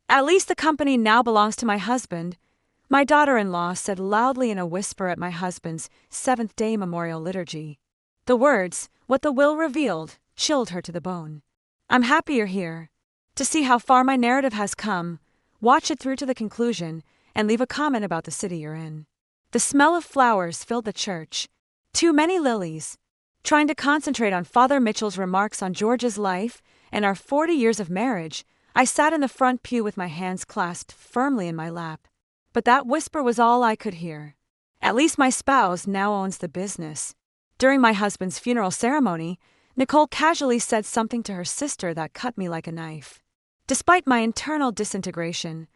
At least the company now belongs to my husband, my daughter-in-law said loudly in a whisper at my husband's seventh-day memorial liturgy. The words, what the will revealed, chilled her to the bone. I'm happy you're here. To see how far my narrative has come, watch it through to the conclusion, and leave a comment about the city you're in. The smell of flowers filled the church. Too many lilies. Trying to concentrate on Father Mitchell's remarks on George's life and our 40 years of marriage, I sat in the front pew with my hands clasped firmly in my lap. But that whisper was all I could hear. At least my spouse now owns the business. During my husband's funeral ceremony, Nicole casually said something to her sister that cut me like a knife. Despite my internal disintegration,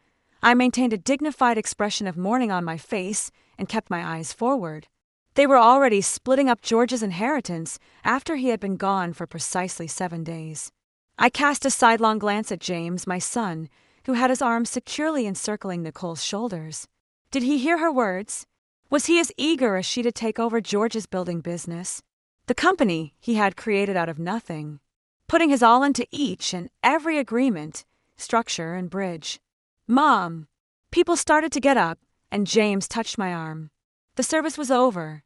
I maintained a dignified expression of mourning on my face and kept my eyes forward. They were already splitting up George's inheritance after he had been gone for precisely 7 days. I cast a sidelong glance at James, my son, who had his arms securely encircling Nicole's shoulders. Did he hear her words? Was he as eager as she to take over George's building business? The company he had created out of nothing, putting his all into each and every agreement, structure, and bridge. Mom! People started to get up, and James touched my arm. The service was over.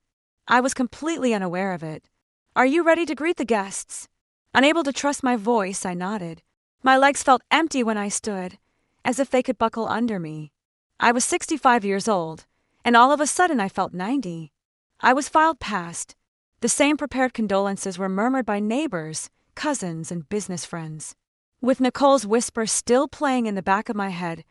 I was completely unaware of it. Are you ready to greet the guests? Unable to trust my voice, I nodded. My legs felt empty when I stood, as if they could buckle under me. I was 65 years old, and all of a sudden I felt 90. I was filed past. The same prepared condolences were murmured by neighbors, cousins, and business friends. With Nicole's whisper still playing in the back of my head,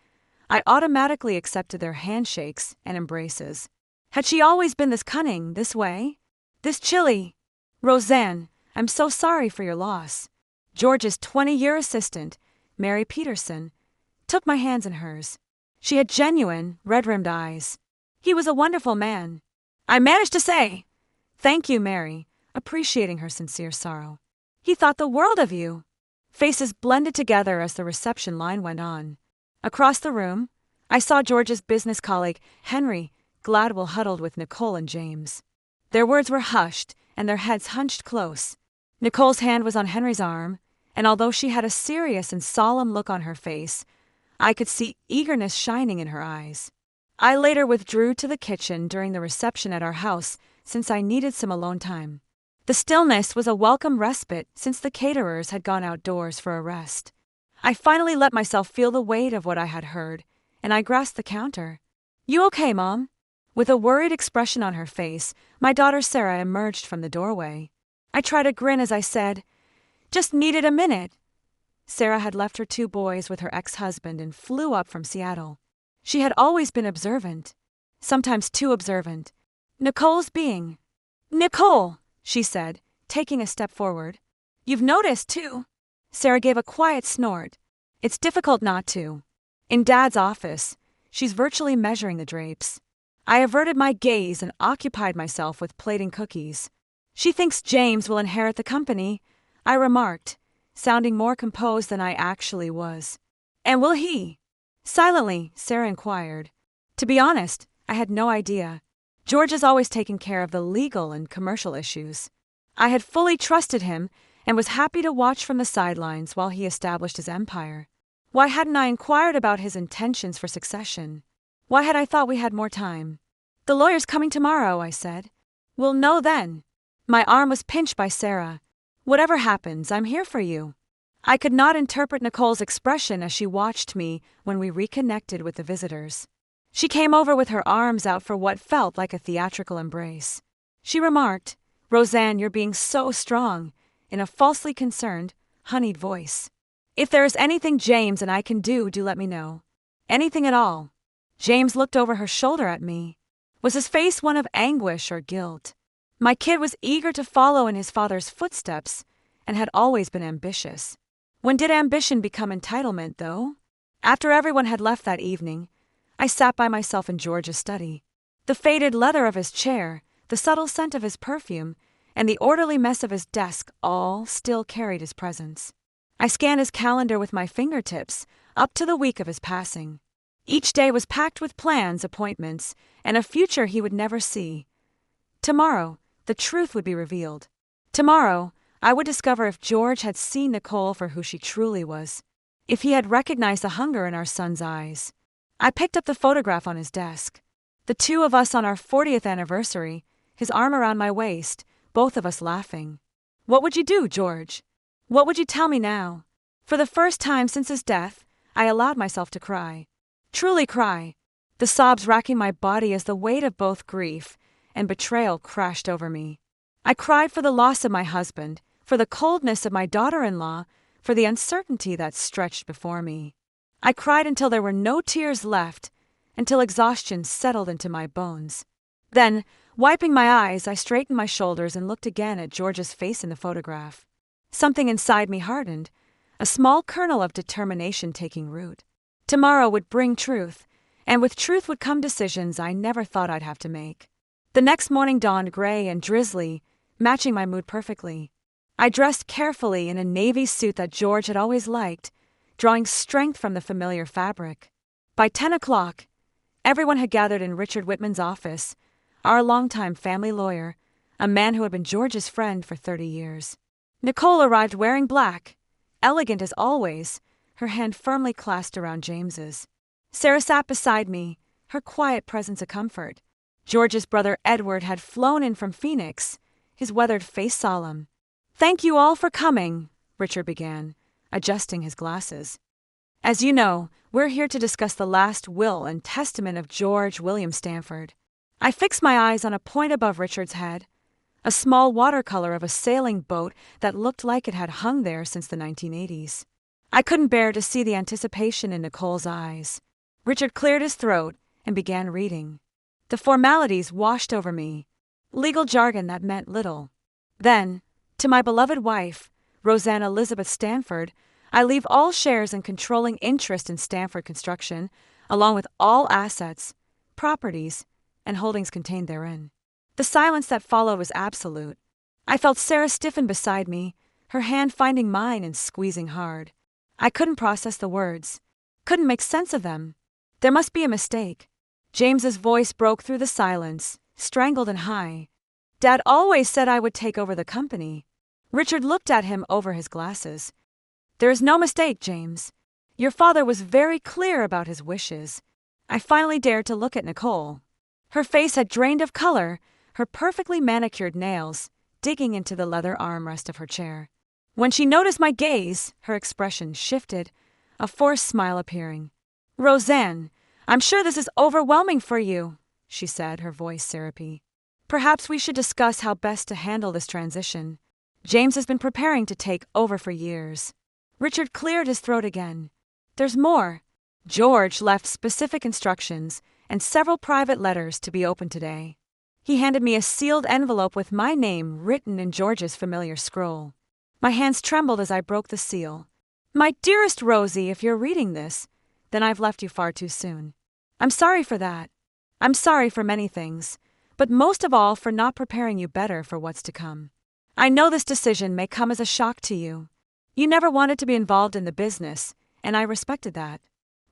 I automatically accepted their handshakes and embraces. Had she always been this cunning, this way? This chilly? Roseanne, I'm so sorry for your loss. George's 20-year assistant, Mary Peterson, took my hands in hers. She had genuine, red-rimmed eyes. He was a wonderful man. I managed to say, "Thank you, Mary," appreciating her sincere sorrow. He thought the world of you. Faces blended together as the reception line went on. Across the room, I saw George's business colleague, Henry Gladwell, huddled with Nicole and James. Their words were hushed, and their heads hunched close. Nicole's hand was on Henry's arm, and although she had a serious and solemn look on her face, I could see eagerness shining in her eyes. I later withdrew to the kitchen during the reception at our house since I needed some alone time. The stillness was a welcome respite since the caterers had gone outdoors for a rest. I finally let myself feel the weight of what I had heard, and I grasped the counter. "You okay, Mom?" With a worried expression on her face, my daughter Sarah emerged from the doorway. I tried a grin as I said, "Just needed a minute." Sarah had left her 2 boys with her ex-husband and flew up from Seattle. She had always been observant, sometimes too observant. Nicole's being. "Nicole," she said, taking a step forward. "You've noticed, too." Sarah gave a quiet snort. It's difficult not to. In Dad's office, she's virtually measuring the drapes. I averted my gaze and occupied myself with plating cookies. "She thinks James will inherit the company," I remarked, sounding more composed than I actually was. "And will he?" Silently, Sarah inquired. To be honest, I had no idea. George has always taken care of the legal and commercial issues. I had fully trusted him and was happy to watch from the sidelines while he established his empire. Why hadn't I inquired about his intentions for succession? Why had I thought we had more time? "The lawyer's coming tomorrow," I said. "We'll know then." My arm was pinched by Sarah. "Whatever happens, I'm here for you." I could not interpret Nicole's expression as she watched me when we reconnected with the visitors. She came over with her arms out for what felt like a theatrical embrace. She remarked, "Roseanne, you're being so strong," in a falsely concerned, honeyed voice. "If there is anything James and I can do let me know. Anything at all." James looked over her shoulder at me. Was his face one of anguish or guilt? My kid was eager to follow in his father's footsteps and had always been ambitious. When did ambition become entitlement, though? After everyone had left that evening, I sat by myself in George's study. The faded leather of his chair, the subtle scent of his perfume, and the orderly mess of his desk all still carried his presence. I scanned his calendar with my fingertips, up to the week of his passing. Each day was packed with plans, appointments, and a future he would never see. Tomorrow, the truth would be revealed. Tomorrow, I would discover if George had seen Nicole for who she truly was. if he had recognized the hunger in our son's eyes. I picked up the photograph on his desk. The two of us on our 40th anniversary, his arm around my waist, both of us laughing. What would you do, George? What would you tell me now? For the first time since his death, I allowed myself to cry. Truly cry. The sobs racking my body as the weight of both grief and betrayal crashed over me. I cried for the loss of my husband, for the coldness of my daughter-in-law, for the uncertainty that stretched before me. I cried until there were no tears left, until exhaustion settled into my bones. Then, wiping my eyes, I straightened my shoulders and looked again at George's face in the photograph. Something inside me hardened, a small kernel of determination taking root. Tomorrow would bring truth, and with truth would come decisions I never thought I'd have to make. The next morning dawned gray and drizzly, matching my mood perfectly. I dressed carefully in a navy suit that George had always liked, drawing strength from the familiar fabric. By 10 o'clock, everyone had gathered in Richard Whitman's office, our longtime family lawyer, a man who had been George's friend for 30 years. Nicole arrived wearing black, elegant as always, her hand firmly clasped around James's. Sarah sat beside me, her quiet presence a comfort. George's brother Edward had flown in from Phoenix, his weathered face solemn. "Thank you all for coming," Richard began, adjusting his glasses. "As you know, we're here to discuss the last will and testament of George William Stanford." I fixed my eyes on a point above Richard's head, a small watercolor of a sailing boat that looked like it had hung there since the 1980s. I couldn't bear to see the anticipation in Nicole's eyes. Richard cleared his throat and began reading. The formalities washed over me, legal jargon that meant little. Then, to my beloved wife, Roseanne Elizabeth Stanford, I leave all shares and controlling interest in Stanford Construction, along with all assets, properties, and holdings contained therein. The silence that followed was absolute. I felt Sarah stiffen beside me, her hand finding mine and squeezing hard. I couldn't process the words, couldn't make sense of them. There must be a mistake. James's voice broke through the silence, strangled and high. "Dad always said I would take over the company." Richard looked at him over his glasses. "There is no mistake, James. Your father was very clear about his wishes." I finally dared to look at Nicole. Her face had drained of color, her perfectly manicured nails digging into the leather armrest of her chair. When she noticed my gaze, her expression shifted, a forced smile appearing. "Roseanne, I'm sure this is overwhelming for you," she said, her voice syrupy. "Perhaps we should discuss how best to handle this transition. James has been preparing to take over for years." Richard cleared his throat again. "There's more. George left specific instructions and several private letters to be opened today." He handed me a sealed envelope with my name written in George's familiar scroll. My hands trembled as I broke the seal. "My dearest Rosie, if you're reading this, then I've left you far too soon. I'm sorry for that. I'm sorry for many things, but most of all for not preparing you better for what's to come. I know this decision may come as a shock to you. You never wanted to be involved in the business, and I respected that.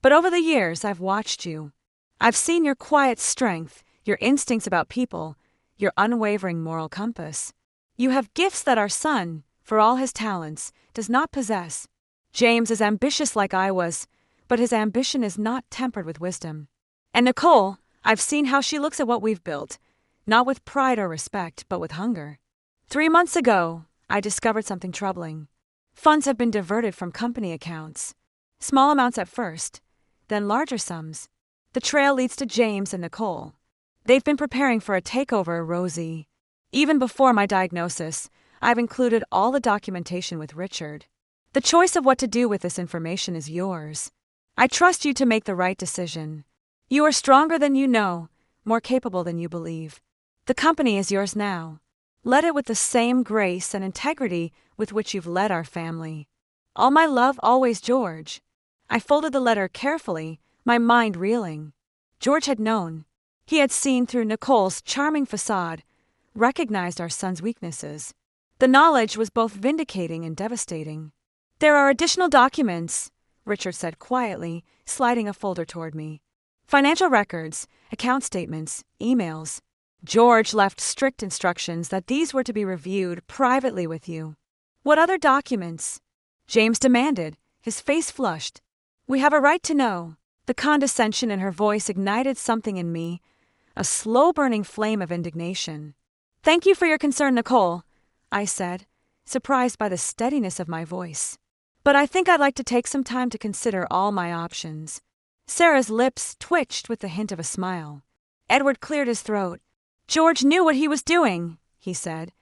But over the years, I've watched you. I've seen your quiet strength, your instincts about people, your unwavering moral compass. You have gifts that our son, for all his talents, does not possess. James is ambitious like I was, but his ambition is not tempered with wisdom. And Nicole, I've seen how she looks at what we've built, not with pride or respect, but with hunger. 3 months ago, I discovered something troubling. Funds have been diverted from company accounts. Small amounts at first, then larger sums. The trail leads to James and Nicole. They've been preparing for a takeover, Rosie. Even before my diagnosis, I've included all the documentation with Richard. The choice of what to do with this information is yours. I trust you to make the right decision. You are stronger than you know, more capable than you believe. The company is yours now. Let it with the same grace and integrity with which you've led our family. All my love, always, George. I folded the letter carefully, my mind reeling. George had known. He had seen through Nicole's charming facade, recognized our son's weaknesses. The knowledge was both vindicating and devastating. "There are additional documents," Richard said quietly, sliding a folder toward me. "Financial records, account statements, emails. George left strict instructions that these were to be reviewed privately with you." "What other documents?" James demanded, His face flushed. We have a right to know. The condescension in her voice ignited something in me, a slow-burning flame of indignation. Thank you for your concern, Nicole, I said, surprised by the steadiness of my voice. But I think I'd like to take some time to consider all my options. Sarah's lips twitched with the hint of a smile. Edward cleared his throat. George knew what he was doing, he said,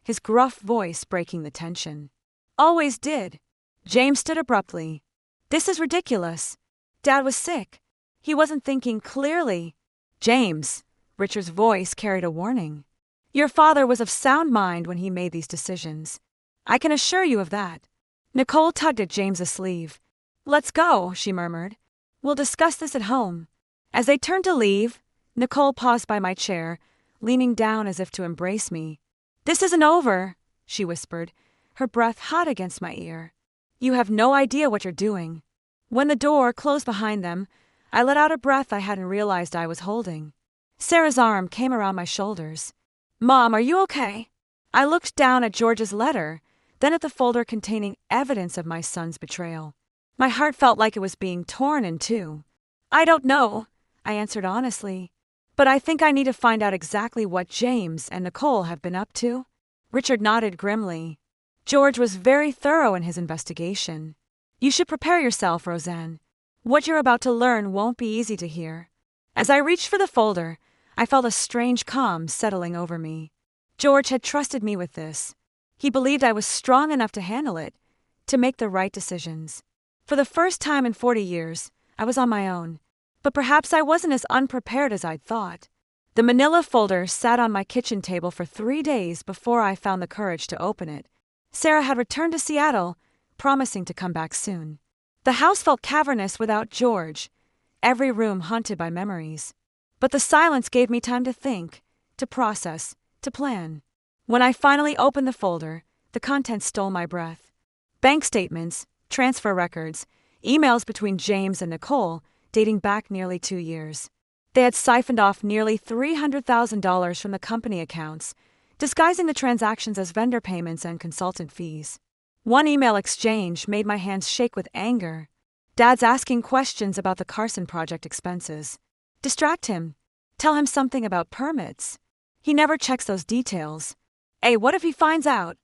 his gruff voice breaking the tension. Always did. James stood abruptly. This is ridiculous. Dad was sick. He wasn't thinking clearly. James, Richard's voice carried a warning. Your father was of sound mind when he made these decisions. I can assure you of that. Nicole tugged at James's sleeve. Let's go, she murmured. We'll discuss this at home. As they turned to leave, Nicole paused by my chair, leaning down as if to embrace me. This isn't over, she whispered, her breath hot against my ear. You have no idea what you're doing. When the door closed behind them, I let out a breath I hadn't realized I was holding. Sarah's arm came around my shoulders. Mom, are you okay? I looked down at George's letter, then at the folder containing evidence of my son's betrayal. My heart felt like it was being torn in two. I don't know, I answered honestly. But I think I need to find out exactly what James and Nicole have been up to. Richard nodded grimly. George was very thorough in his investigation. You should prepare yourself, Roseanne. What you're about to learn won't be easy to hear. As I reached for the folder, I felt a strange calm settling over me. George had trusted me with this. He believed I was strong enough to handle it, to make the right decisions. For the first time in 40 years, I was on my own. But perhaps I wasn't as unprepared as I'd thought. The manila folder sat on my kitchen table for 3 days before I found the courage to open it. Sarah had returned to Seattle, promising to come back soon. The house felt cavernous without George, every room haunted by memories. But the silence gave me time to think, to process, to plan. When I finally opened the folder, the contents stole my breath. Bank statements, transfer records, emails between James and Nicole, dating back nearly 2 years. They had siphoned off nearly $300,000 from the company accounts, disguising the transactions as vendor payments and consultant fees. One email exchange made my hands shake with anger. Dad's asking questions about the Carson project expenses. Distract him. Tell him something about permits. He never checks those details. Hey, what if he finds out?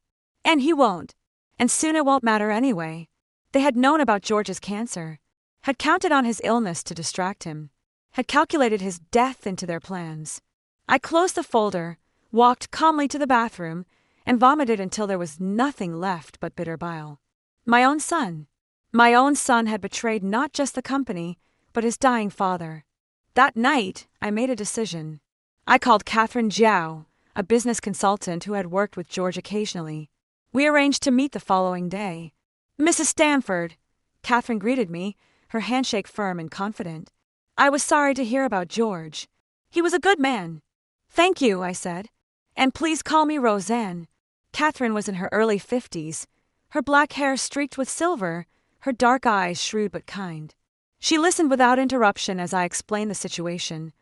And he won't. And soon it won't matter anyway. They had known about George's cancer, had counted on his illness to distract him, had calculated his death into their plans. I closed the folder, walked calmly to the bathroom, and vomited until there was nothing left but bitter bile. My own son. My own son had betrayed not just the company, but his dying father. That night, I made a decision. I called Catherine Jiao, a business consultant who had worked with George occasionally. We arranged to meet the following day. Mrs. Stanford, Catherine greeted me, her handshake firm and confident. I was sorry to hear about George. He was a good man. Thank you, I said. And please call me Roseanne. Catherine was in her early 50s, her black hair streaked with silver, her dark eyes shrewd but kind. She listened without interruption as I explained the situation.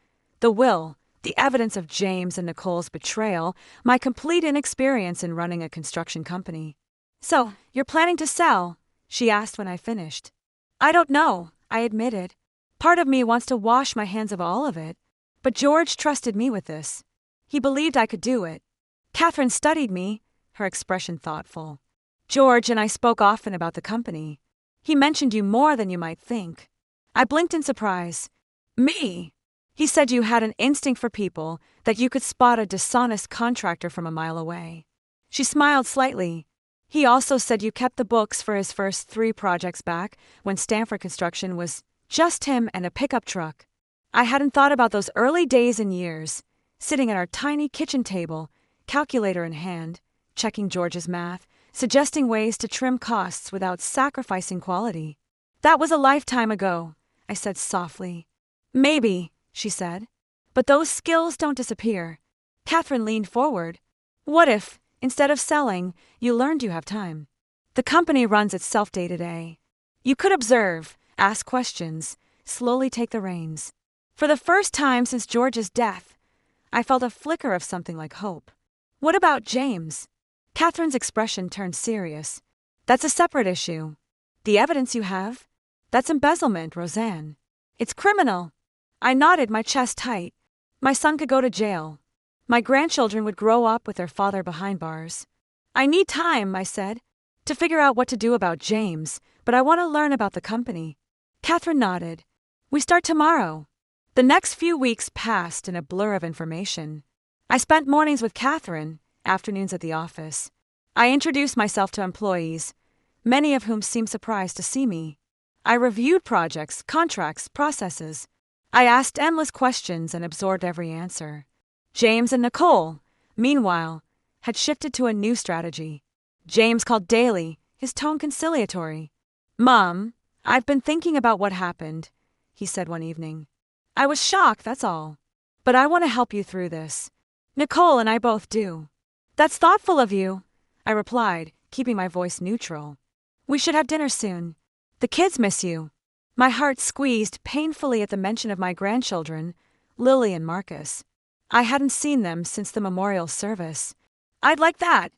The will, the evidence of James and Nicole's betrayal, my complete inexperience in running a construction company. So, you're planning to sell? She asked when I finished. I don't know, I admitted. Part of me wants to wash my hands of all of it. But George trusted me with this. He believed I could do it. Catherine studied me, her expression thoughtful. George and I spoke often about the company. He mentioned you more than you might think. I blinked in surprise. Me? He said you had an instinct for people, that you could spot a dishonest contractor from a mile away. She smiled slightly. He also said you kept the books for his first 3 projects back, when Stanford Construction was just him and a pickup truck. I hadn't thought about those early days in years, sitting at our tiny kitchen table, calculator in hand, checking George's math, suggesting ways to trim costs without sacrificing quality. That was a lifetime ago, I said softly. Maybe, she said. But those skills don't disappear. Catherine leaned forward. What if, instead of selling, you learned you have time? The company runs itself day to day. You could observe, ask questions, slowly take the reins. For the first time since George's death, I felt a flicker of something like hope. What about James? Catherine's expression turned serious. That's a separate issue. The evidence you have? That's embezzlement, Roseanne. It's criminal. I nodded, my chest tight. My son could go to jail. My grandchildren would grow up with their father behind bars. I need time, I said, to figure out what to do about James, but I want to learn about the company. Catherine nodded. We start tomorrow. The next few weeks passed in a blur of information. I spent mornings with Catherine, afternoons at the office. I introduced myself to employees, many of whom seemed surprised to see me. I reviewed projects, contracts, processes. I asked endless questions and absorbed every answer. James and Nicole, meanwhile, had shifted to a new strategy. James called daily, his tone conciliatory. "Mom, I've been thinking about what happened," he said one evening. "I was shocked, that's all. But I want to help you through this. Nicole and I both do." "That's thoughtful of you," I replied, keeping my voice neutral. "We should have dinner soon. The kids miss you." My heart squeezed painfully at the mention of my grandchildren, Lily and Marcus. I hadn't seen them since the memorial service. "I'd like that,"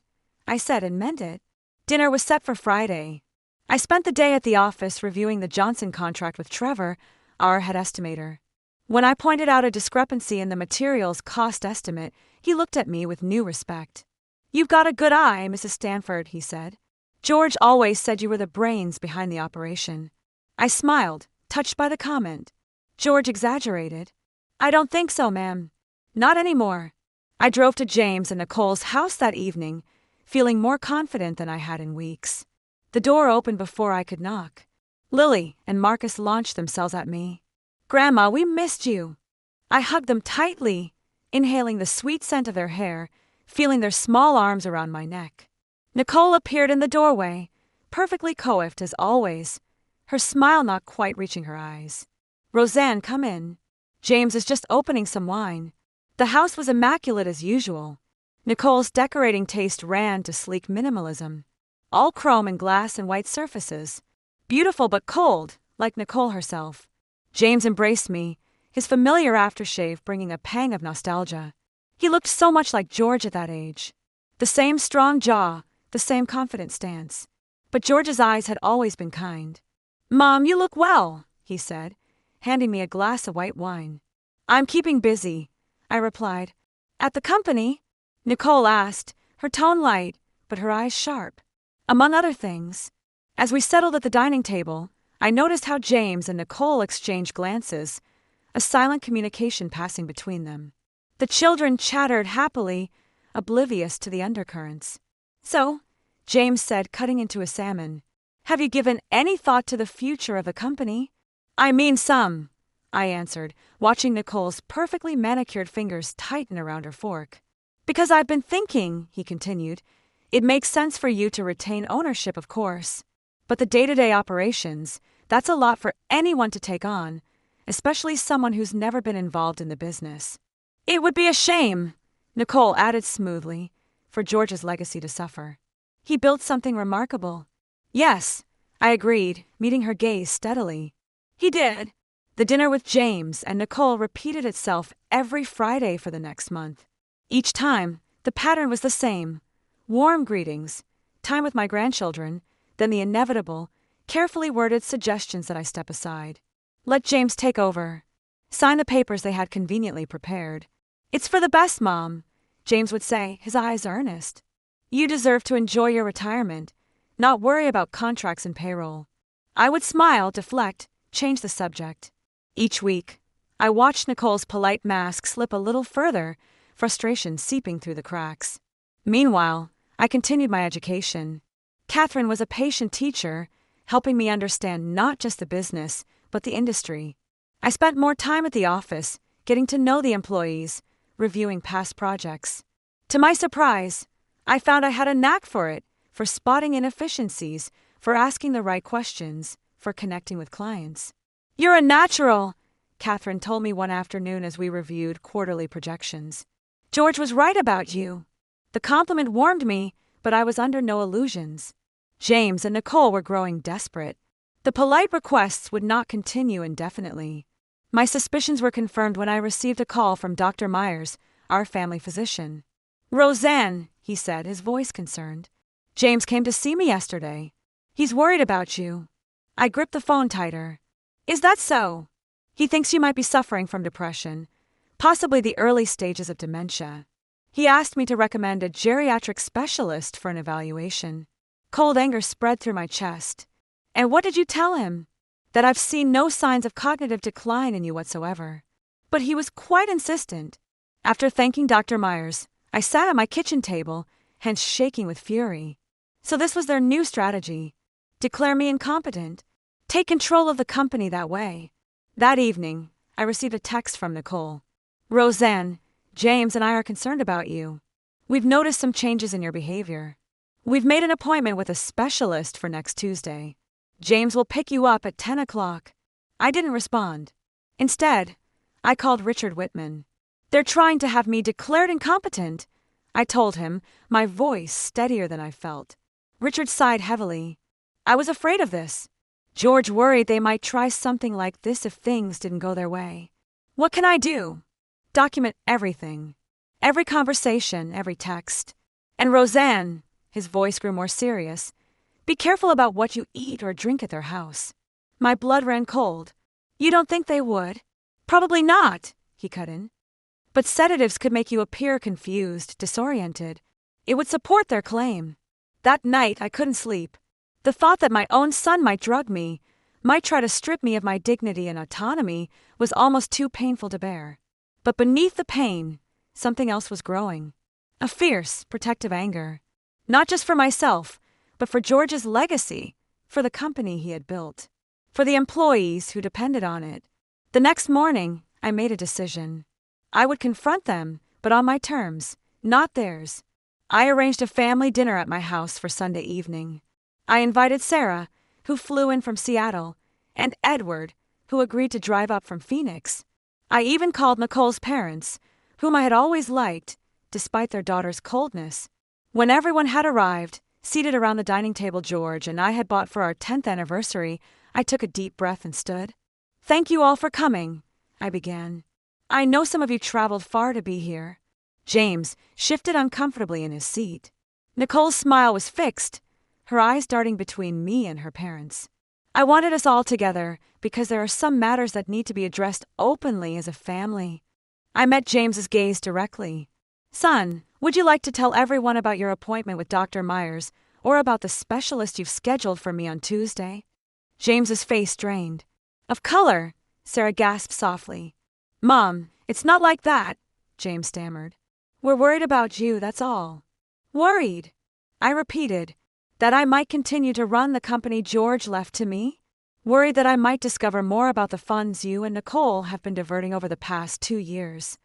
I said and meant it. Dinner was set for Friday. I spent the day at the office reviewing the Johnson contract with Trevor, our head estimator. When I pointed out a discrepancy in the materials cost estimate, he looked at me with new respect. "You've got a good eye, Mrs. Stanford," he said. "George always said you were the brains behind the operation." I smiled, touched by the comment. George exaggerated. "I don't think so, ma'am. Not anymore." I drove to James and Nicole's house that evening, feeling more confident than I had in weeks. The door opened before I could knock. Lily and Marcus launched themselves at me. "Grandma, we missed you." I hugged them tightly, inhaling the sweet scent of their hair, feeling their small arms around my neck. Nicole appeared in the doorway, perfectly coiffed as always, her smile not quite reaching her eyes. "Roseanne, come in. James is just opening some wine." The house was immaculate as usual. Nicole's decorating taste ran to sleek minimalism. All chrome and glass and white surfaces. Beautiful but cold, like Nicole herself. James embraced me, his familiar aftershave bringing a pang of nostalgia. He looked so much like George at that age. The same strong jaw, the same confident stance. But George's eyes had always been kind. "Mom, you look well," he said, handing me a glass of white wine. "I'm keeping busy," I replied. "At the company?" Nicole asked, her tone light, but her eyes sharp. Among other things, as we settled at the dining table, I noticed how James and Nicole exchanged glances, a silent communication passing between them. The children chattered happily, oblivious to the undercurrents. "So," James said, cutting into a salmon, "have you given any thought to the future of the company?" "I mean some," I answered, watching Nicole's perfectly manicured fingers tighten around her fork. "Because I've been thinking," he continued, "it makes sense for you to retain ownership, of course. But the day-to-day operations, that's a lot for anyone to take on, especially someone who's never been involved in the business." "It would be a shame," Nicole added smoothly, "for George's legacy to suffer. He built something remarkable." "Yes," I agreed, meeting her gaze steadily. "He did." The dinner with James and Nicole repeated itself every Friday for the next month. Each time, the pattern was the same. Warm greetings, time with my grandchildren, then the inevitable, carefully worded suggestions that I step aside. "Let James take over. Sign the papers they had conveniently prepared." "It's for the best, Mom," James would say, his eyes earnest. "You deserve to enjoy your retirement, not worry about contracts and payroll." I would smile, deflect, change the subject. Each week, I watched Nicole's polite mask slip a little further, frustration seeping through the cracks. Meanwhile, I continued my education. Catherine was a patient teacher, helping me understand not just the business, but the industry. I spent more time at the office, getting to know the employees, reviewing past projects. To my surprise, I found I had a knack for it, for spotting inefficiencies, for asking the right questions, for connecting with clients. "You're a natural," Catherine told me one afternoon as we reviewed quarterly projections. "George was right about you." The compliment warmed me, but I was under no illusions. James and Nicole were growing desperate. The polite requests would not continue indefinitely. My suspicions were confirmed when I received a call from Dr. Myers, our family physician. "Roseanne," he said, his voice concerned. "James came to see me yesterday. He's worried about you." I gripped the phone tighter. Is that so? He thinks you might be suffering from depression, possibly the early stages of dementia. He asked me to recommend a geriatric specialist for an evaluation. Cold anger spread through my chest. And what did you tell him? That I've seen no signs of cognitive decline in you whatsoever. But he was quite insistent. After thanking Dr. Myers, I sat at my kitchen table, hands shaking with fury. So this was their new strategy. Declare me incompetent. Take control of the company that way. That evening, I received a text from Nicole. Roseanne, James and I are concerned about you. We've noticed some changes in your behavior. We've made an appointment with a specialist for next Tuesday. James will pick you up at 10 o'clock. I didn't respond. Instead, I called Richard Whitman. They're trying to have me declared incompetent, I told him, my voice steadier than I felt. Richard sighed heavily. I was afraid of this. George worried they might try something like this if things didn't go their way. What can I do? Document everything. Every conversation, every text. And Roseanne, his voice grew more serious, be careful about what you eat or drink at their house. My blood ran cold. You don't think they would? Probably not, he cut in. But sedatives could make you appear confused, disoriented. It would support their claim. That night, I couldn't sleep. The thought that my own son might drug me, might try to strip me of my dignity and autonomy, was almost too painful to bear. But beneath the pain, something else was growing. A fierce, protective anger. Not just for myself, but for George's legacy, for the company he had built, for the employees who depended on it. The next morning, I made a decision. I would confront them, but on my terms, not theirs. I arranged a family dinner at my house for Sunday evening. I invited Sarah, who flew in from Seattle, and Edward, who agreed to drive up from Phoenix. I even called Nicole's parents, whom I had always liked, despite their daughter's coldness. When everyone had arrived, seated around the dining table George and I had bought for our 10th anniversary, I took a deep breath and stood. Thank you all for coming, I began. I know some of you traveled far to be here. James shifted uncomfortably in his seat. Nicole's smile was fixed, her eyes darting between me and her parents. I wanted us all together because there are some matters that need to be addressed openly as a family. I met James's gaze directly. Son, would you like to tell everyone about your appointment with Dr. Myers or about the specialist you've scheduled for me on Tuesday? James's face drained. Of color, Sarah gasped softly. Mom, it's not like that, James stammered. We're worried about you, that's all. Worried? I repeated. That I might continue to run the company George left to me? Worried that I might discover more about the funds you and Nicole have been diverting over the past 2 years.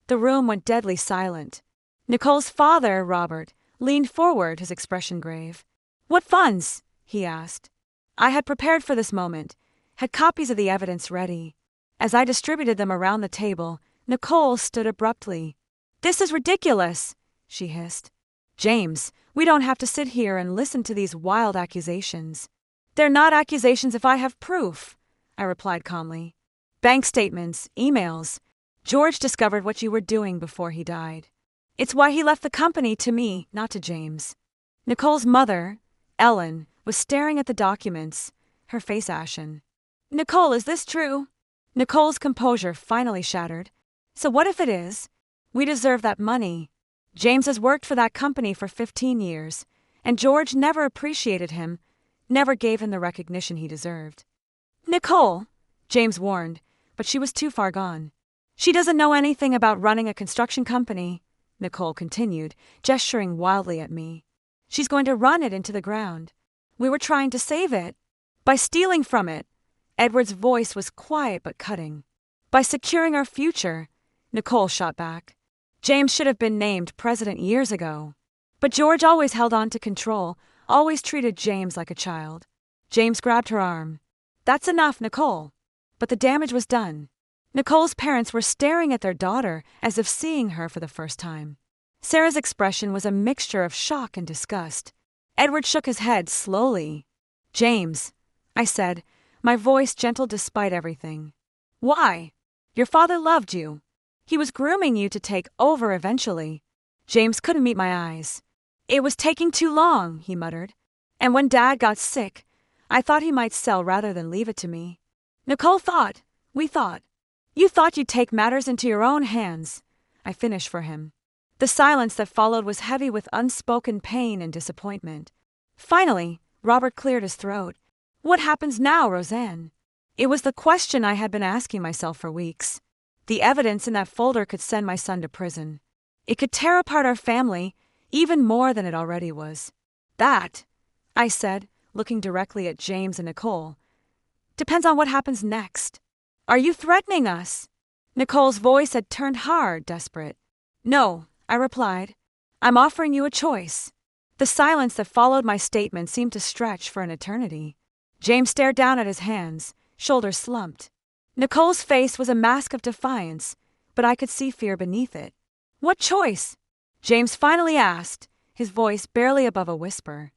The room went deadly silent. Nicole's father, Robert, leaned forward, his expression grave. What funds? He asked. I had prepared for this moment, had copies of the evidence ready. As I distributed them around the table, Nicole stood abruptly. This is ridiculous, she hissed. James, we don't have to sit here and listen to these wild accusations. They're not accusations if I have proof, I replied calmly. Bank statements, emails. George discovered what you were doing before he died. It's why he left the company to me, not to James. Nicole's mother, Ellen, was staring at the documents, her face ashen. Nicole, is this true? Nicole's composure finally shattered. So what if it is? We deserve that money. James has worked for that company for 15 years, and George never appreciated him, never gave him the recognition he deserved. Nicole, James warned, but she was too far gone. She doesn't know anything about running a construction company, Nicole continued, gesturing wildly at me. She's going to run it into the ground. We were trying to save it. By stealing from it. Edward's voice was quiet but cutting. By securing our future, Nicole shot back. James should have been named president years ago. But George always held on to control, always treated James like a child. James grabbed her arm. That's enough, Nicole. But the damage was done. Nicole's parents were staring at their daughter as if seeing her for the first time. Sarah's expression was a mixture of shock and disgust. Edward shook his head slowly. James, I said, my voice gentle despite everything. Why? Your father loved you. He was grooming you to take over eventually. James couldn't meet my eyes. It was taking too long, he muttered. And when Dad got sick, I thought he might sell rather than leave it to me. Nicole thought. We thought. You thought you'd take matters into your own hands. I finished for him. The silence that followed was heavy with unspoken pain and disappointment. Finally, Robert cleared his throat. What happens now, Roseanne? It was the question I had been asking myself for weeks. The evidence in that folder could send my son to prison. It could tear apart our family, even more than it already was. That, I said, looking directly at James and Nicole, depends on what happens next. Are you threatening us? Nicole's voice had turned hard, desperate. No, I replied. I'm offering you a choice. The silence that followed my statement seemed to stretch for an eternity. James stared down at his hands, shoulders slumped. Nicole's face was a mask of defiance, but I could see fear beneath it. What choice? James finally asked, his voice barely above a whisper.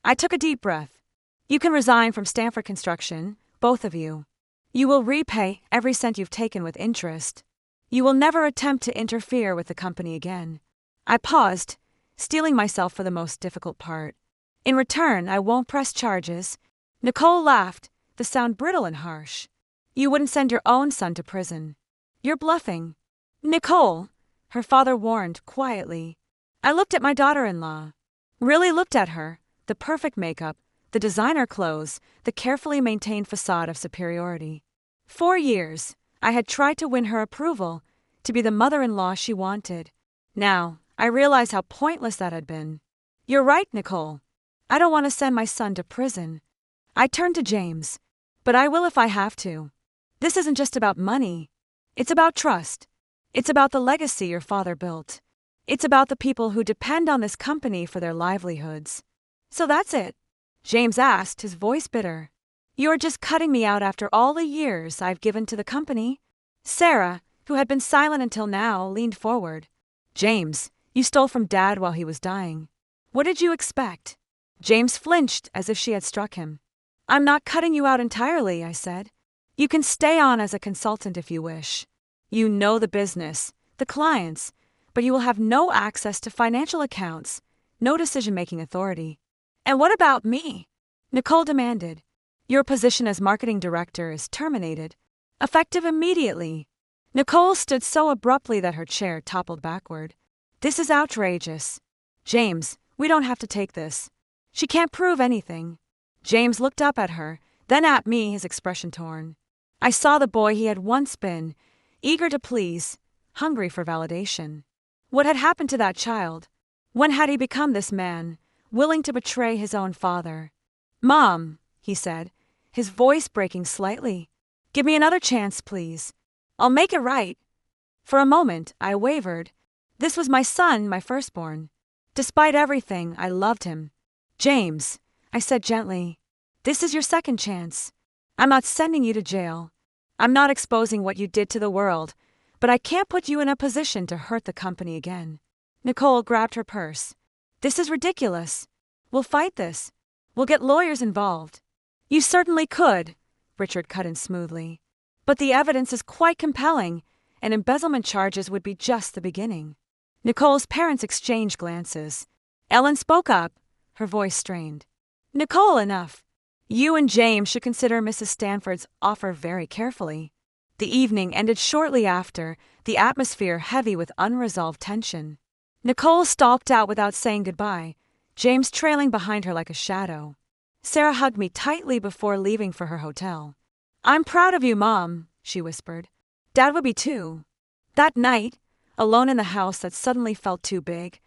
I took a deep breath. You can resign from Stanford Construction, both of you. You will repay every cent you've taken with interest. You will never attempt to interfere with the company again. I paused, steeling myself for the most difficult part. In return, I won't press charges. Nicole laughed, the sound brittle and harsh. You wouldn't send your own son to prison. You're bluffing. Nicole, her father warned quietly. I looked at my daughter-in-law. Really looked at her, the perfect makeup, the designer clothes, the carefully maintained facade of superiority. 4 years, I had tried to win her approval, to be the mother-in-law she wanted. Now, I realize how pointless that had been. You're right, Nicole. I don't want to send my son to prison. I turned to James. But I will if I have to. This isn't just about money. It's about trust. It's about the legacy your father built. It's about the people who depend on this company for their livelihoods. So that's it? James asked, his voice bitter. You're just cutting me out after all the years I've given to the company? Sarah, who had been silent until now, leaned forward. James, you stole from Dad while he was dying. What did you expect? James flinched as if she had struck him. I'm not cutting you out entirely, I said. You can stay on as a consultant if you wish. You know the business, the clients, but you will have no access to financial accounts, no decision-making authority. And what about me? Nicole demanded. Your position as marketing director is terminated, effective immediately. Nicole stood so abruptly that her chair toppled backward. This is outrageous. James, we don't have to take this. She can't prove anything. James looked up at her, then at me, his expression torn. I saw the boy he had once been, eager to please, hungry for validation. What had happened to that child? When had he become this man, willing to betray his own father? Mom, he said, his voice breaking slightly. Give me another chance, please. I'll make it right. For a moment, I wavered. This was my son, my firstborn. Despite everything, I loved him. James, I said gently, this is your second chance. I'm not sending you to jail. I'm not exposing what you did to the world, but I can't put you in a position to hurt the company again. Nicole grabbed her purse. This is ridiculous. We'll fight this. We'll get lawyers involved. You certainly could, Richard cut in smoothly. But the evidence is quite compelling, and embezzlement charges would be just the beginning. Nicole's parents exchanged glances. Ellen spoke up, her voice strained. Nicole, enough. You and James should consider Mrs. Stanford's offer very carefully. The evening ended shortly after, the atmosphere heavy with unresolved tension. Nicole stalked out without saying goodbye, James trailing behind her like a shadow. Sarah hugged me tightly before leaving for her hotel. I'm proud of you, Mom, she whispered. Dad would be too. That night, alone in the house that suddenly felt too big,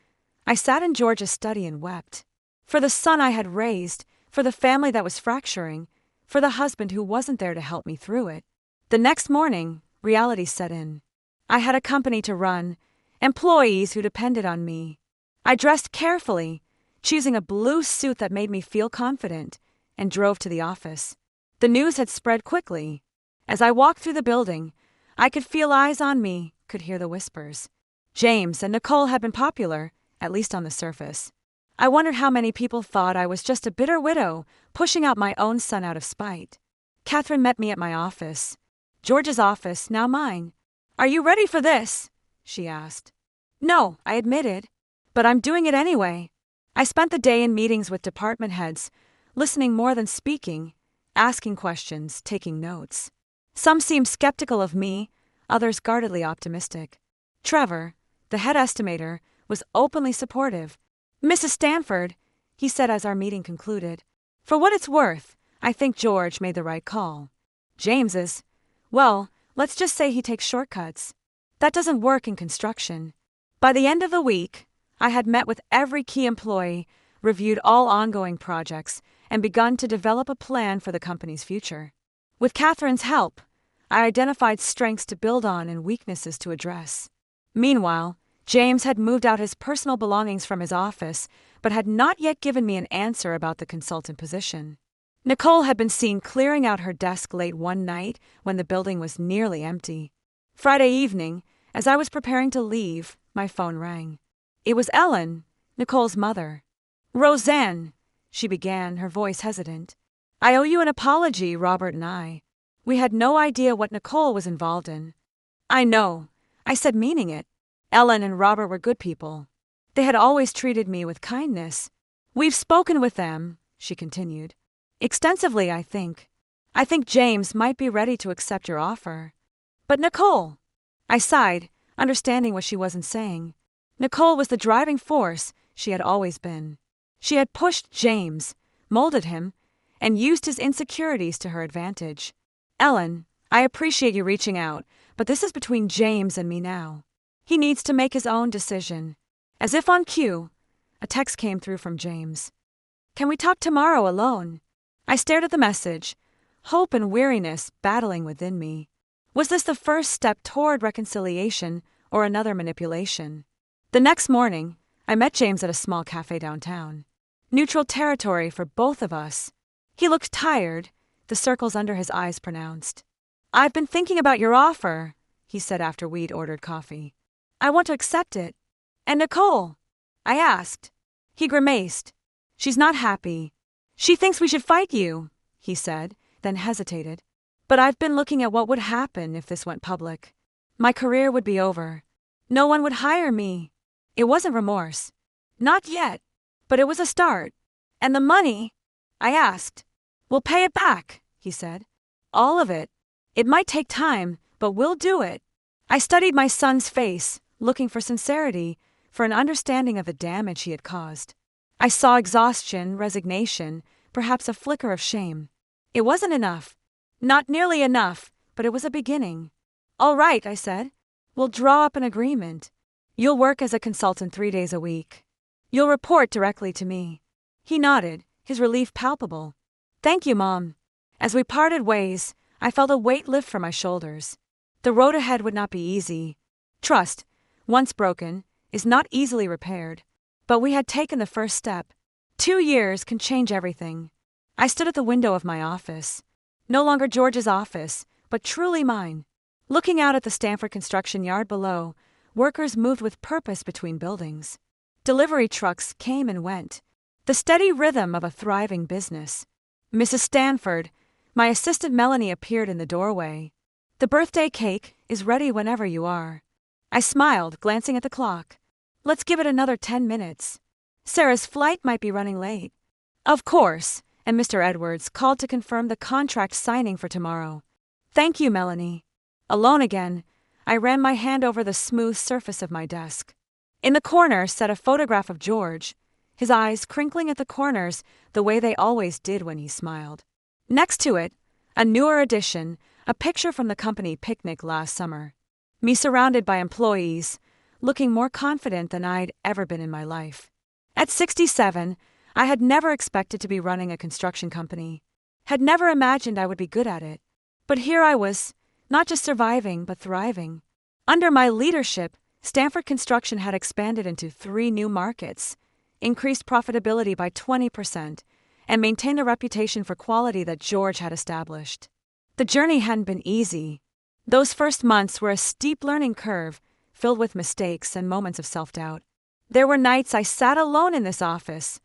I sat in George's study and wept. For the son I had raised, for the family that was fracturing, for the husband who wasn't there to help me through it. The next morning, reality set in. I had a company to run, employees who depended on me. I dressed carefully, choosing a blue suit that made me feel confident, and drove to the office. The news had spread quickly. As I walked through the building, I could feel eyes on me, could hear the whispers. James and Nicole had been popular, at least on the surface. I wondered how many people thought I was just a bitter widow, pushing out my own son out of spite. Catherine met me at my office. George's office, now mine. Are you ready for this? She asked. No, I admitted. But I'm doing it anyway. I spent the day in meetings with department heads, listening more than speaking, asking questions, taking notes. Some seemed skeptical of me, others guardedly optimistic. Trevor, the head estimator, was openly supportive. "Mrs. Stanford," he said as our meeting concluded, "for what it's worth, I think George made the right call. James is, well, let's just say he takes shortcuts. That doesn't work in construction." By the end of the week, I had met with every key employee, reviewed all ongoing projects, and begun to develop a plan for the company's future. With Catherine's help, I identified strengths to build on and weaknesses to address. Meanwhile, James had moved out his personal belongings from his office, but had not yet given me an answer about the consultant position. Nicole had been seen clearing out her desk late one night when the building was nearly empty. Friday evening, as I was preparing to leave, my phone rang. It was Ellen, Nicole's mother. "Roseanne," she began, her voice hesitant. "I owe you an apology, Robert and I. We had no idea what Nicole was involved in." "I know," I said, meaning it. Ellen and Robert were good people. They had always treated me with kindness. "We've spoken with them," she continued. "Extensively, I think. I think James might be ready to accept your offer." "But Nicole," I sighed, understanding what she wasn't saying. Nicole was the driving force she had always been. She had pushed James, molded him, and used his insecurities to her advantage. "Ellen, I appreciate you reaching out, but this is between James and me now. He needs to make his own decision." As if on cue, a text came through from James. "Can we talk tomorrow alone?" I stared at the message, hope and weariness battling within me. Was this the first step toward reconciliation or another manipulation? The next morning, I met James at a small cafe downtown. Neutral territory for both of us. He looked tired, the circles under his eyes pronounced. "I've been thinking about your offer," he said after we'd ordered coffee. "I want to accept it." "And Nicole?" I asked. He grimaced. "She's not happy. She thinks we should fight you," he said, then hesitated. "But I've been looking at what would happen if this went public. My career would be over. No one would hire me." It wasn't remorse. Not yet. But it was a start. "And the money?" I asked. "We'll pay it back," he said. "All of it. It might take time, but we'll do it." I studied my son's face, looking for sincerity, for an understanding of the damage he had caused. I saw exhaustion, resignation, perhaps a flicker of shame. It wasn't enough. Not nearly enough, but it was a beginning. "All right," I said. "We'll draw up an agreement. You'll work as a consultant 3 days a week. You'll report directly to me." He nodded, his relief palpable. "Thank you, Mom." As we parted ways, I felt a weight lift from my shoulders. The road ahead would not be easy. Trust, once broken, is not easily repaired. But we had taken the first step. 2 years can change everything. I stood at the window of my office. No longer George's office, but truly mine. Looking out at the Stanford construction yard below, workers moved with purpose between buildings. Delivery trucks came and went. The steady rhythm of a thriving business. "Mrs. Stanford," my assistant Melanie appeared in the doorway. "The birthday cake is ready whenever you are." I smiled, glancing at the clock. "Let's give it another 10 minutes. Sarah's flight might be running late." "Of course," and Mr. Edwards called to confirm the contract signing for tomorrow. "Thank you, Melanie." Alone again, I ran my hand over the smooth surface of my desk. In the corner sat a photograph of George, his eyes crinkling at the corners the way they always did when he smiled. Next to it, a newer edition, a picture from the company picnic last summer. Me surrounded by employees, looking more confident than I'd ever been in my life. At 67, I had never expected to be running a construction company. Had never imagined I would be good at it. But here I was, not just surviving, but thriving. Under my leadership, Stanford Construction had expanded into 3 new markets, increased profitability by 20%, and maintained the reputation for quality that George had established. The journey hadn't been easy. Those first months were a steep learning curve, filled with mistakes and moments of self-doubt. There were nights I sat alone in this office,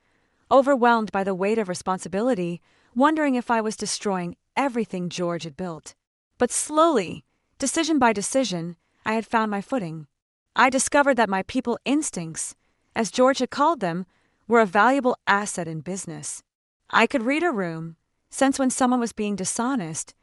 overwhelmed by the weight of responsibility, wondering if I was destroying everything George had built. But slowly, decision by decision, I had found my footing. I discovered that my people instincts, as George had called them, were a valuable asset in business. I could read a room, sense when someone was being dishonest,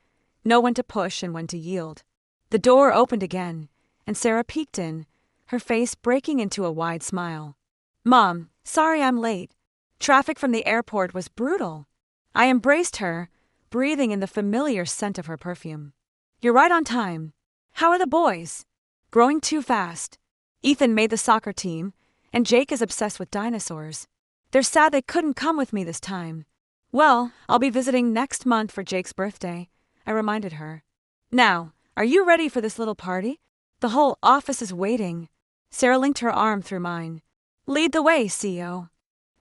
know when to push and when to yield. The door opened again, and Sarah peeked in, her face breaking into a wide smile. "Mom, sorry I'm late. Traffic from the airport was brutal." I embraced her, breathing in the familiar scent of her perfume. "You're right on time. How are the boys?" "Growing too fast. Ethan made the soccer team, and Jake is obsessed with dinosaurs. They're sad they couldn't come with me this time." "Well, I'll be visiting next month for Jake's birthday," I reminded her. "Now, are you ready for this little party? The whole office is waiting." Sarah linked her arm through mine. "Lead the way, CEO."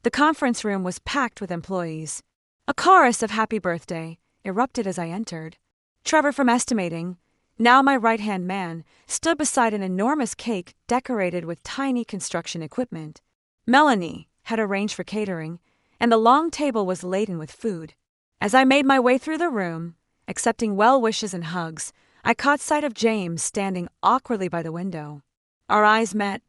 The conference room was packed with employees. A chorus of happy birthday erupted as I entered. Trevor from estimating, now my right-hand man, stood beside an enormous cake decorated with tiny construction equipment. Melanie had arranged for catering, and the long table was laden with food. As I made my way through the room, accepting well wishes and hugs, I caught sight of James standing awkwardly by the window. Our eyes met,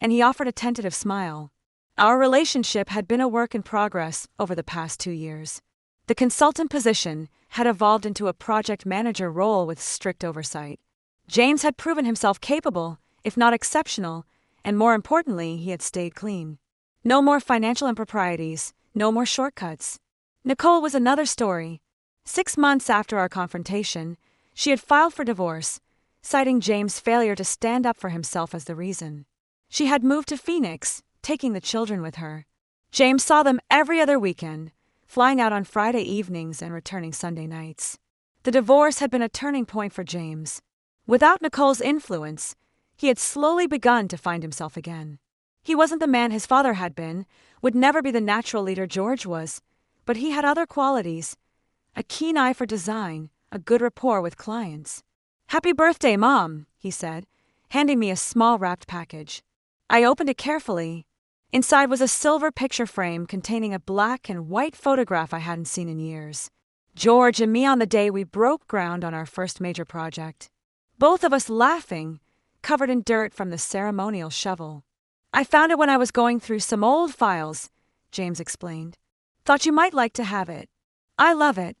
and he offered a tentative smile. Our relationship had been a work in progress over the past 2 years. The consultant position had evolved into a project manager role with strict oversight. James had proven himself capable, if not exceptional, and more importantly, he had stayed clean. No more financial improprieties, no more shortcuts. Nicole was another story. 6 months after our confrontation, she had filed for divorce, citing James' failure to stand up for himself as the reason. She had moved to Phoenix, taking the children with her. James saw them every other weekend, flying out on Friday evenings and returning Sunday nights. The divorce had been a turning point for James. Without Nicole's influence, he had slowly begun to find himself again. He wasn't the man his father had been, would never be the natural leader George was, but he had other qualities: a keen eye for design, a good rapport with clients. "Happy birthday, Mom," he said, handing me a small wrapped package. I opened it carefully. Inside was a silver picture frame containing a black and white photograph I hadn't seen in years. George and me on the day we broke ground on our first major project. Both of us laughing, covered in dirt from the ceremonial shovel. "I found it when I was going through some old files," James explained. "Thought you might like to have it." "I love it,"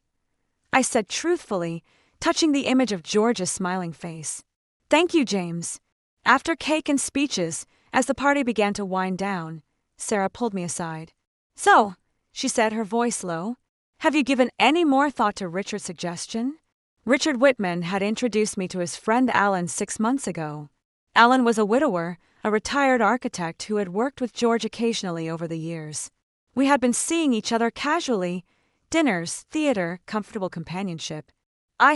I said truthfully, touching the image of George's smiling face. "Thank you, James." After cake and speeches, as the party began to wind down, Sarah pulled me aside. "So," she said, her voice low, "have you given any more thought to Richard's suggestion?" Richard Whitman had introduced me to his friend Alan 6 months ago. Alan was a widower, a retired architect who had worked with George occasionally over the years. We had been seeing each other casually: dinners, theater, comfortable companionship. I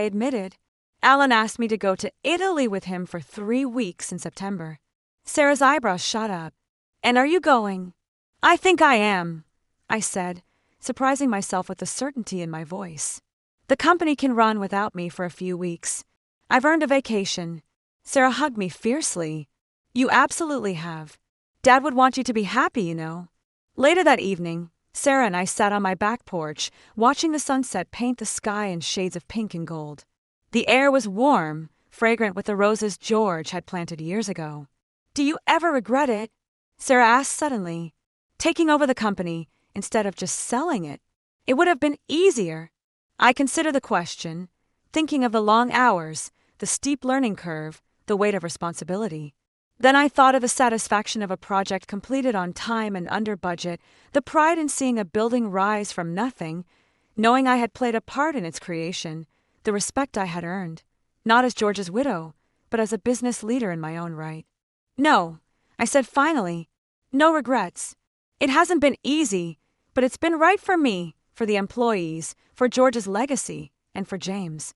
admitted. Alan asked me to go to Italy with him for 3 weeks in September. Sarah's eyebrows shot up. "And are you going?" "I think I am," I said, surprising myself with the certainty in my voice. "The company can run without me for a few weeks. I've earned a vacation." Sarah hugged me fiercely. "You absolutely have. Dad would want you to be happy, you know." Later that evening, Sarah and I sat on my back porch, watching the sunset paint the sky in shades of pink and gold. The air was warm, fragrant with the roses George had planted years ago. "Do you ever regret it?" Sarah asked suddenly. "Taking over the company, instead of just selling it. It would have been easier." I considered the question, thinking of the long hours, the steep learning curve, the weight of responsibility. Then I thought of the satisfaction of a project completed on time and under budget, the pride in seeing a building rise from nothing, knowing I had played a part in its creation, the respect I had earned, not as George's widow, but as a business leader in my own right. "No," I said finally. "No regrets. It hasn't been easy, but it's been right for me, for the employees, for George's legacy, and for James."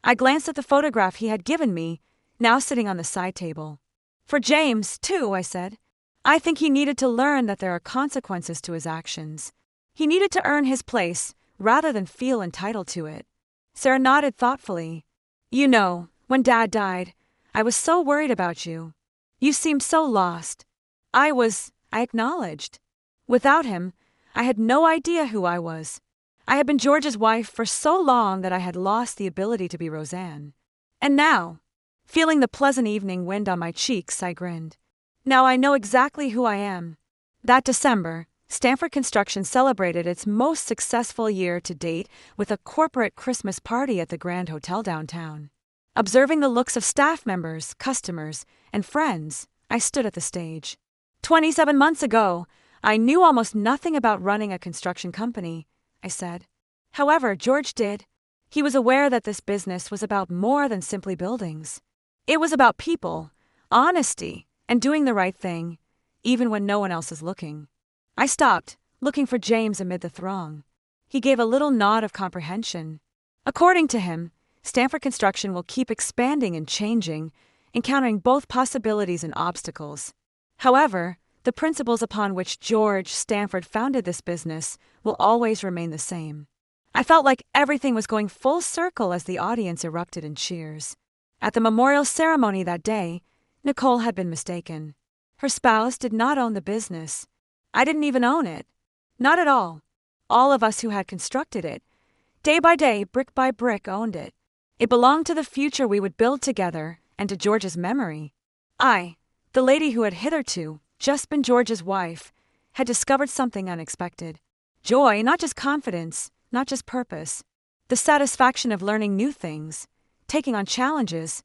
I glanced at the photograph he had given me, now sitting on the side table. "For James, too," I said. "I think he needed to learn that there are consequences to his actions. He needed to earn his place, rather than feel entitled to it." Sarah nodded thoughtfully. "You know, when Dad died, I was so worried about you. You seemed so lost." I acknowledged. Without him, I had no idea who I was. I had been George's wife for so long that I had lost the ability to be Roseanne. And now, feeling the pleasant evening wind on my cheeks, I grinned. "Now I know exactly who I am." That December, Stanford Construction celebrated its most successful year to date with a corporate Christmas party at the Grand Hotel downtown. Observing the looks of staff members, customers, and friends, I stood at the stage. 27 months ago, I knew almost nothing about running a construction company, I said. However, George did. He was aware that this business was about more than simply buildings. It was about people, honesty, and doing the right thing, even when no one else is looking. I stopped, looking for James amid the throng. He gave a little nod of comprehension. According to him, Stanford Construction will keep expanding and changing, encountering both possibilities and obstacles. However, the principles upon which George Stanford founded this business will always remain the same. I felt like everything was going full circle as the audience erupted in cheers. At the memorial ceremony that day, Nicole had been mistaken. Her spouse did not own the business. I didn't even own it. Not at all. All of us who had constructed it, day by day, brick by brick, owned it. It belonged to the future we would build together and to George's memory. I, the lady who had hitherto just been George's wife, had discovered something unexpected. Joy, not just confidence, not just purpose. The satisfaction of learning new things, taking on challenges,